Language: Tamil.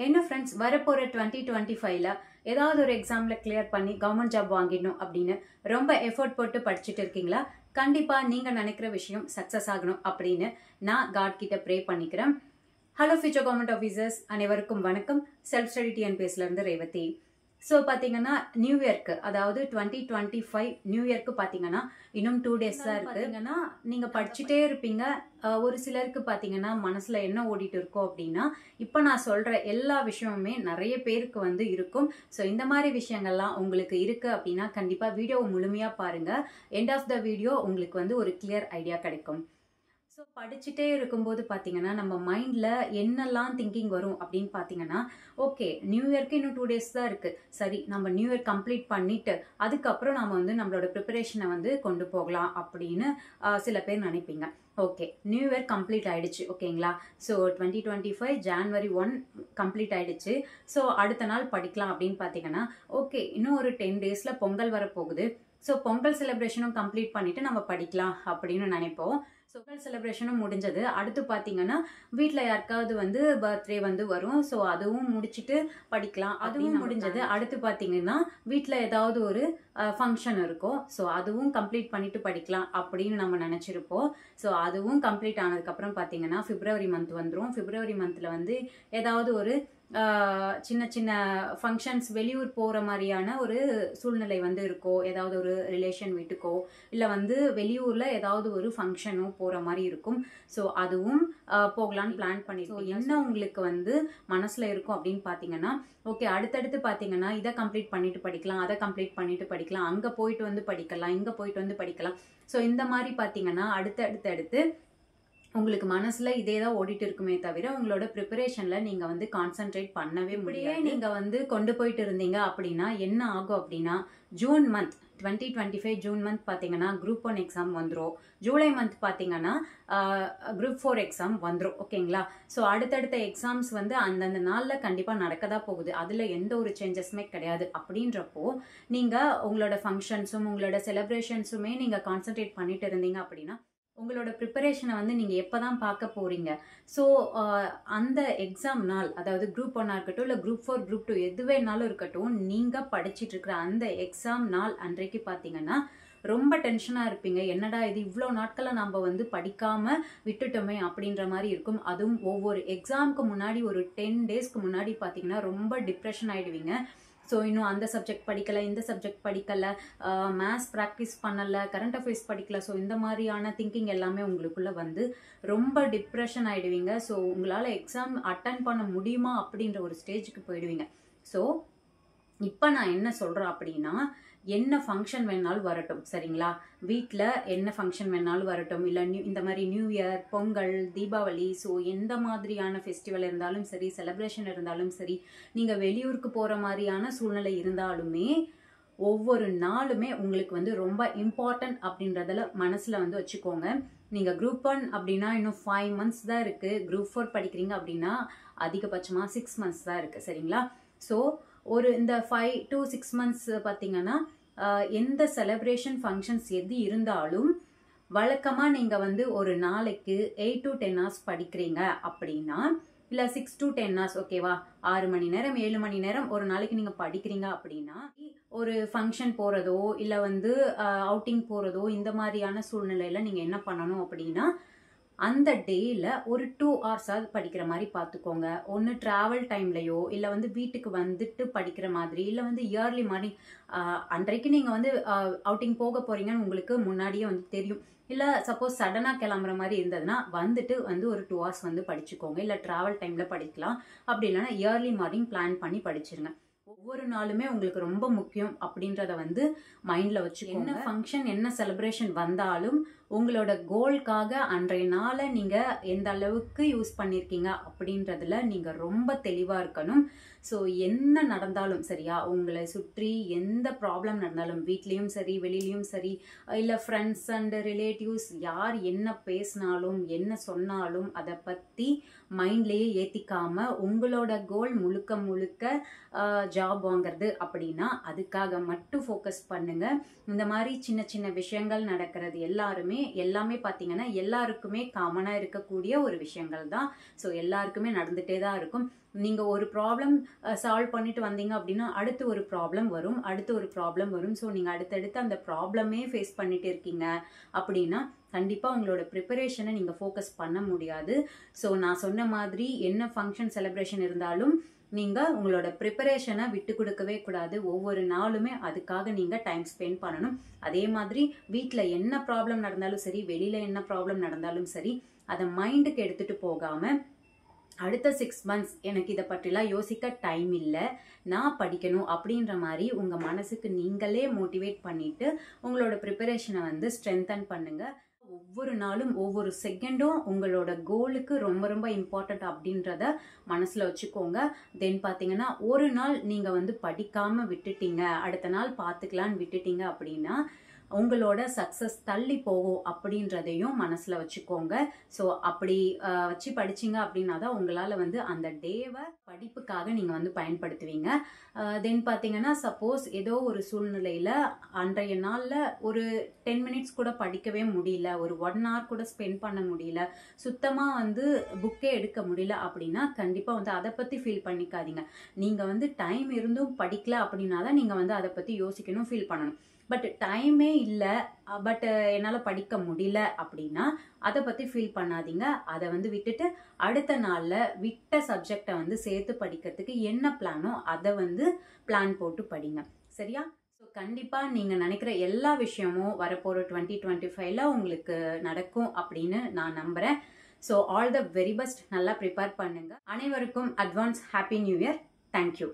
என்ன ஃப்ரெண்ட்ஸ் வரப்போற 2025ல ஏதாவது ஒரு எக்ஸாம்ல கிளியர் பண்ணி கவர்மெண்ட் ஜாப் வாங்கிடணும் அப்படின்னு ரொம்ப எஃபோர்ட் போட்டு படிச்சுட்டு இருக்கீங்களா? கண்டிப்பா நீங்க நினைக்கிற விஷயம் சக்சஸ் ஆகணும் அப்படின்னு நான் காட் கிட்ட ப்ரே பண்ணிக்கிறேன். ஹலோ ஃபியூச்சர் கவர்மெண்ட் ஆஃபீஸர்ஸ், அனைவருக்கும் வணக்கம். செல்ஃப் ஸ்டடி டிஎன்பிஎஸ்ல இருந்து ரேவதி. ஸோ பார்த்தீங்கன்னா நியூ இயர்க்கு, அதாவது 2025 நியூ இயர்க்கு பார்த்தீங்கன்னா இன்னும் 2 days தான் இருக்கு. பார்த்தீங்கன்னா நீங்கள் படிச்சுட்டே இருப்பீங்க. ஒரு சிலருக்கு பார்த்தீங்கன்னா மனசில் என்ன ஓடிட்டு இருக்கோ அப்படின்னா, இப்போ நான் சொல்கிற எல்லா விஷயமுமே நிறைய பேருக்கு வந்து இருக்கும். ஸோ இந்த மாதிரி விஷயங்கள்லாம் உங்களுக்கு இருக்குது அப்படின்னா கண்டிப்பாக வீடியோவை முழுமையாக பாருங்கள். எண்ட் ஆஃப் த வீடியோ உங்களுக்கு வந்து ஒரு கிளியர் ஐடியா கிடைக்கும். ஸோ படிச்சுட்டே இருக்கும்போது பார்த்தீங்கன்னா நம்ம மைண்டில் என்னெல்லாம் திங்கிங் வரும் அப்படின்னு பார்த்தீங்கன்னா, ஓகே நியூ இயர்க்கு இன்னும் 2 days தான் இருக்குது, சரி நம்ம நியூ இயர் கம்ப்ளீட் பண்ணிவிட்டு அதுக்கப்புறம் நம்ம வந்து நம்மளோட ப்ரிப்பரேஷனை வந்து கொண்டு போகலாம் அப்படின்னு சில பேர் நினைப்பீங்க. ஓகே நியூ இயர் கம்ப்ளீட் ஆயிடுச்சு, ஓகேங்களா? ஸோ 2025 January 1 கம்ப்ளீட் ஆயிடுச்சு. ஸோ அடுத்த நாள் படிக்கலாம் அப்படின்னு பார்த்தீங்கன்னா, ஓகே இன்னும் ஒரு 10 days பொங்கல் வரப்போகுது. ஸோ பொங்கல் செலிப்ரேஷனும் கம்ப்ளீட் பண்ணிட்டு நம்ம படிக்கலாம் அப்படின்னு நினைப்போம். ஸோ பொங்கல் செலிப்ரேஷனும் முடிஞ்சது. அடுத்து பார்த்தீங்கன்னா வீட்டில் யாருக்காவது வந்து பர்த்டே வந்து வரும். ஸோ அதுவும் முடிச்சுட்டு படிக்கலாம், அதுவும் முடிஞ்சது. அடுத்து பார்த்தீங்கன்னா வீட்டில் ஏதாவது ஒரு ஃபங்க்ஷன் இருக்கும். ஸோ அதுவும் கம்ப்ளீட் பண்ணிட்டு படிக்கலாம் அப்படின்னு நம்ம நினச்சிருப்போம். ஸோ அதுவும் கம்ப்ளீட் ஆனதுக்கப்புறம் பார்த்தீங்கன்னா February month வந்துடும். February monthல வந்து ஏதாவது ஒரு சின்ன சின்ன ஃபங்க்ஷன்ஸ், வெளியூர் போகிற மாதிரியான ஒரு சூழ்நிலை வந்து இருக்கோ, ஏதாவது ஒரு ரிலேஷன் வீட்டுக்கோ இல்லை வந்து வெளியூரில் ஏதாவது ஒரு ஃபங்க்ஷனோ போகிற மாதிரி இருக்கும். ஸோ அதுவும் போகலான்னு பிளான் பண்ணியிருக்கோம். என்ன உங்களுக்கு வந்து மனசில் இருக்கும் அப்படின்னு பார்த்தீங்கன்னா, ஓகே அடுத்தடுத்து பார்த்தீங்கன்னா இதை கம்ப்ளீட் பண்ணிட்டு படிக்கலாம், அதை கம்ப்ளீட் பண்ணிட்டு படிக்கலாம், அங்கே போயிட்டு வந்து படிக்கலாம், இங்கே போயிட்டு வந்து படிக்கலாம். ஸோ இந்த மாதிரி பார்த்தீங்கன்னா அடுத்து உங்களுக்கு மனசுல இதே தான் ஓடிட்டு இருக்குமே தவிர உங்களோட ப்ரிப்பரேஷன்ல நீங்க வந்து கான்சென்ட்ரேட் பண்ணவே முடியாது. நீங்க வந்து கொண்டு போயிட்டு இருந்தீங்க அப்படின்னா என்ன ஆகும் அப்படின்னா, ஜூன் மந்த் 2025 ஜூன் மந்த் பார்த்தீங்கன்னா குரூப் 1 எக்ஸாம் வந்துடும். ஜூலை மந்த் பார்த்தீங்கன்னா குரூப் 4 எக்ஸாம் வந்துடும், ஓகேங்களா? ஸோ அடுத்தடுத்த எக்ஸாம்ஸ் வந்து அந்தந்த நாளில் கண்டிப்பாக நடக்க தான் போகுது. அதில் எந்த ஒரு சேஞ்சஸுமே கிடையாது. அப்படின்றப்போ நீங்கள் உங்களோட ஃபங்க்ஷன்ஸும் உங்களோட செலிப்ரேஷன்ஸுமே நீங்கள் கான்சென்ட்ரேட் பண்ணிட்டு இருந்தீங்க அப்படின்னா உங்களோட ப்ரிப்பரேஷனை வந்து நீங்கள் எப்போ தான் பார்க்க போகிறீங்க? ஸோ அந்த எக்ஸாம் நாள், அதாவது குரூப் 1 இருக்கட்டும் இல்லை குரூப் 4 குரூப் 2 எது வேணாலும் இருக்கட்டும், நீங்கள் படிச்சுட்டு இருக்கிற அந்த எக்ஸாம் நாள் அன்றைக்கு பார்த்தீங்கன்னா ரொம்ப டென்ஷனாக இருப்பீங்க. என்னடா இது இவ்வளோ நாட்களாக நம்ம வந்து படிக்காமல் விட்டுட்டோமே அப்படின்ற மாதிரி இருக்கும். அதுவும் ஒவ்வொரு எக்ஸாமுக்கு முன்னாடி ஒரு 10 daysக்கு முன்னாடி பார்த்தீங்கன்னா ரொம்ப டிப்ரெஷன் ஆகிடுவீங்க. ஸோ இன்னும் அந்த சப்ஜெக்ட் படிக்கலை, இந்த சப்ஜெக்ட் படிக்கலை, மேத்ஸ் ப்ராக்டிஸ் பண்ணலை, கரண்ட் அஃபேர்ஸ் படிக்கலை. ஸோ இந்த மாதிரியான திங்கிங் எல்லாமே உங்களுக்குள்ளே வந்து ரொம்ப டிப்ரெஷன் ஆகிடுவீங்க. ஸோ உங்களால் எக்ஸாம் அட்டன் பண்ண முடியுமா அப்படின்ற ஒரு ஸ்டேஜுக்கு போயிடுவீங்க. ஸோ இப்போ நான் என்ன சொல்கிறேன் அப்படின்னா, என்ன ஃபங்க்ஷன் வேணாலும் வரட்டும், சரிங்களா? வீட்டில் என்ன ஃபங்க்ஷன் வேணாலும் வரட்டும், இல்லை இந்த மாதிரி new year, Pongal, Deepavali, so எந்த மாதிரியான ஃபெஸ்டிவல் இருந்தாலும் சரி, செலிப்ரேஷன் இருந்தாலும் சரி, நீங்கள் வெளியூருக்கு போகிற மாதிரியான சூழ்நிலை இருந்தாலுமே ஒவ்வொரு நாளுமே உங்களுக்கு வந்து ரொம்ப இம்பார்ட்டன்ட் அப்படின்றதில் மனசில் வந்து வச்சுக்கோங்க. நீங்கள் குரூப் 1 அப்படின்னா இன்னும் 5 months தான் இருக்குது. குரூப் 4 படிக்கிறீங்க அப்படின்னா அதிகபட்சமாக 6 months தான் இருக்குது, சரிங்களா? ஸோ ஒரு இந்த 5 to 6 months பார்த்தீங்கன்னா எந்த செலிப்ரேஷன் ஃபங்க்ஷன்ஸ் எது இருந்தாலும் வழக்கமாக நீங்கள் வந்து ஒரு நாளைக்கு 8 to 10 hours படிக்கிறீங்க அப்படின்னா, இல்லை 6 to 10 hours, ஓகேவா? 6 மணி நேரம் 7 மணி நேரம் ஒரு நாளைக்கு நீங்கள் படிக்கிறீங்க அப்படின்னா, ஒரு ஃபங்க்ஷன் போகிறதோ இல்லை வந்து அவுட்டிங் போகிறதோ இந்த மாதிரியான சூழ்நிலையில் நீங்கள் என்ன பண்ணணும் அப்படின்னா, அந்த டேயில் ஒரு 2 hours படிக்கிற மாதிரி பார்த்துக்கோங்க. ஒன்று ட்ராவல் டைம்லையோ இல்லை வந்து வீட்டுக்கு வந்துட்டு படிக்கிற மாதிரி, இல்லை வந்து இயர்லி மார்னிங் அன்றைக்கு நீங்கள் வந்து அவுட்டிங் போக போகிறீங்கன்னு உங்களுக்கு முன்னாடியே வந்து தெரியும். இல்லை சப்போஸ் சடனாக கிளம்புற மாதிரி இருந்ததுன்னா வந்துட்டு வந்து ஒரு 2 hours வந்து படிச்சுக்கோங்க. இல்லை ட்ராவல் டைமில் படிக்கலாம், அப்படி இல்லைன்னா இயர்லி மார்னிங் பிளான் பண்ணி படிச்சிருங்க. ஒவ்வொரு நாளுமே உங்களுக்கு ரொம்ப முக்கியம் அப்படின்றத வந்து மைண்டில் வச்சுக்கோங்க. என்ன ஃபங்க்ஷன் என்ன செலிப்ரேஷன் வந்தாலும் உங்களோட கோல்காக அன்றைய நாளை நீங்கள் எந்த அளவுக்கு யூஸ் பண்ணியிருக்கீங்க அப்படின்றதுல நீங்கள் ரொம்ப தெளிவாக இருக்கணும். ஸோ என்ன நடந்தாலும் சரியா, உங்களை சுற்றி எந்த ப்ராப்ளம் நடந்தாலும், வீட்லேயும் சரி வெளியிலையும் சரி, இல்லை ஃப்ரெண்ட்ஸ் அண்ட் ரிலேட்டிவ்ஸ் யார் என்ன பேசினாலும் என்ன சொன்னாலும் அதை பற்றி மைண்ட்லேயே ஏற்றிக்காமல் உங்களோட கோல் முழுக்க முழுக்க ஜாப் வாங்குறது அப்படின்னா அதுக்காக மட்டும் ஃபோக்கஸ் பண்ணுங்க. இந்த மாதிரி சின்ன சின்ன விஷயங்கள் நடக்கிறது எல்லாமே பார்த்தீங்கன்னா எல்லாருக்குமே காமனாக இருக்கக்கூடிய ஒரு விஷயங்கள் தான். ஸோ எல்லாருக்குமே நடந்துகிட்டே தான் இருக்கும். நீங்கள் ஒரு ப்ராப்ளம் சால்வ் பண்ணிட்டு வந்தீங்க அப்படின்னா அடுத்து ஒரு ப்ராப்ளம் வரும். ஸோ நீங்கள் அடுத்தடுத்து அந்த ப்ராப்ளமே ஃபேஸ் பண்ணிட்டு இருக்கீங்க அப்படின்னா கண்டிப்பாக உங்களோட ப்ரிப்பரேஷனை நீங்கள் ஃபோக்கஸ் பண்ண முடியாது. ஸோ நான் சொன்ன மாதிரி என்ன ஃபங்க்ஷன் செலிப்ரேஷன் இருந்தாலும் நீங்கள் உங்களோட ப்ரிப்பரேஷனை விட்டு கொடுக்கவே கூடாது. ஒவ்வொரு நாளுமே அதுக்காக நீங்கள் டைம் ஸ்பெண்ட் பண்ணணும். அதே மாதிரி வீட்டில் என்ன ப்ராப்ளம் நடந்தாலும் சரி, வெளியில் என்ன ப்ராப்ளம் நடந்தாலும் சரி, அதை மைண்டுக்கு எடுத்துகிட்டு போகாமல் அடுத்த 6 months எனக்கு இதை பற்றிலாம் யோசிக்க டைம் இல்லை, நான் படிக்கணும் அப்படின்ற மாதிரி உங்கள் மனசுக்கு நீங்களே மோட்டிவேட் பண்ணிவிட்டு உங்களோட ப்ரிப்பரேஷனை வந்து ஸ்ட்ரென்தன் பண்ணுங்கள். ஒவ்வொரு நாளும் ஒவ்வொரு செகண்டும் உங்களோட கோலுக்கு ரொம்ப ரொம்ப இம்பார்ட்டன்ட் அப்படின்றத மனசில் வச்சுக்கோங்க. தென் பார்த்தீங்கன்னா ஒரு நாள் நீங்கள் வந்து படிக்காமல் விட்டுட்டீங்க, அடுத்த நாள் பார்த்துக்கலான்னு விட்டுட்டீங்க அப்படின்னா உங்களோட சக்ஸஸ் தள்ளி போகும் அப்படின்றதையும் மனசில் வச்சுக்கோங்க. ஸோ அப்படி வச்சு படிச்சிங்க அப்படின்னா தான் உங்களால் வந்து அந்த டேவை படிப்புக்காக நீங்கள் வந்து பயன்படுத்துவீங்க. தென் பார்த்தீங்கன்னா சப்போஸ் ஏதோ ஒரு சூழ்நிலையில் அன்றைய நாளில் ஒரு 10 minutes கூட படிக்கவே முடியல, ஒரு 1 hour கூட ஸ்பெண்ட் பண்ண முடியல, சுத்தமாக வந்து புக்கே எடுக்க முடியல அப்படின்னா கண்டிப்பாக வந்து அதை பற்றி ஃபீல் பண்ணிக்காதீங்க. நீங்கள் வந்து டைம் இருந்தும் படிக்கல அப்படின்னா தான் நீங்கள் வந்து அதை பற்றி யோசிக்கணும், ஃபீல் பண்ணணும். பட் டைமே இல்லை, பட் என்னால் படிக்க முடியல அப்படின்னா அதை பற்றி ஃபீல் பண்ணாதீங்க. அதை வந்து விட்டுட்டு அடுத்த நாளில் விட்ட சப்ஜெக்டை வந்து சேர்த்து படிக்கிறதுக்கு என்ன பிளானோ அதை வந்து பிளான் போட்டு படிங்க. சரியா? ஸோ கண்டிப்பாக நீங்கள் நினைக்கிற எல்லா விஷயமும் வரப்போகிற 2025 உங்களுக்கு நடக்கும் அப்படின்னு நான் நம்புகிறேன். So all the very best. நல்லா ப்ரிப்பேர் பண்ணுங்கள். அனைவருக்கும் advance happy new year. Thank you.